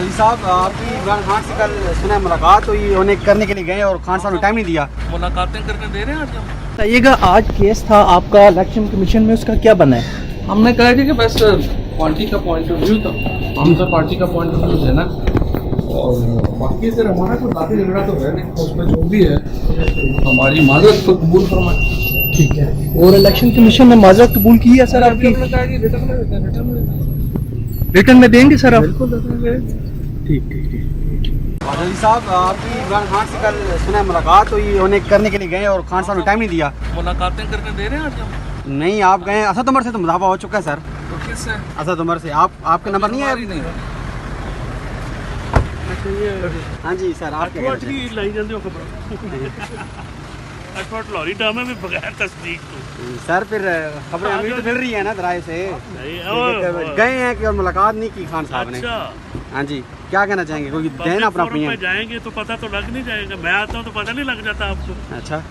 जी साहब, आपकी इमरान खान से कल सुना है मुलाकात हुई, उन्हें करने के लिए गए और खान साहब ने टाइम नहीं दिया। मुलाकातें करने दे रहे हैं आज हम। बताइएगा, आज केस था आपका इलेक्शन कमीशन में, उसका क्या बना है? हमने कहा कि बस पार्टी का पॉइंट ऑफ व्यू था, हम तो पार्टी का पॉइंट ऑफ व्यू देना, और बाकी फिर हमारा कोई दादी झगड़ा तो है नहीं, उसमें जो भी है हमारी माजरत को कबूल फरमाए। ठीक है। और इलेक्शन कमीशन ने माजरत कबूल की है सर आपकी? हमने कहा कि रिटर्न में देते हैं, रिटर्न में देते हैं। रिटर्न में देंगे सर आप? बिल्कुल देंगे। ठीक ठीक ठीक। जी साहब, आपकी इमरान खान से कल सुना है मुलाकात हुई, उन्हें करने के लिए गए और खान साहब ने टाइम नहीं दिया। मुलाकातें करने दे रहे हैं आज हम। नहीं, आप गए असद उमर से तो मुदाफा हो चुका है सर। तो किससे? असद उमर से। आपका नंबर नहीं है? नहीं। हाँ जी सर, आपके अठवट की लाई जाते हो खबर अठवट लॉरी टाइम में बगैर तस्दीक तो सर फिर खबरें हमें तो मिल रही है ना दराए से। नहीं, गए हैं कि और मुलाकात नहीं की खान साहब ने। अच्छा हाँ जी, क्या कहना चाहेंगे? कोई देना अपना फोरम पे ओपिनियन। जाएंगे तो पता तो लग नहीं जाएगा, मैं आता हूँ तो पता नहीं लग जाता आपको। अच्छा,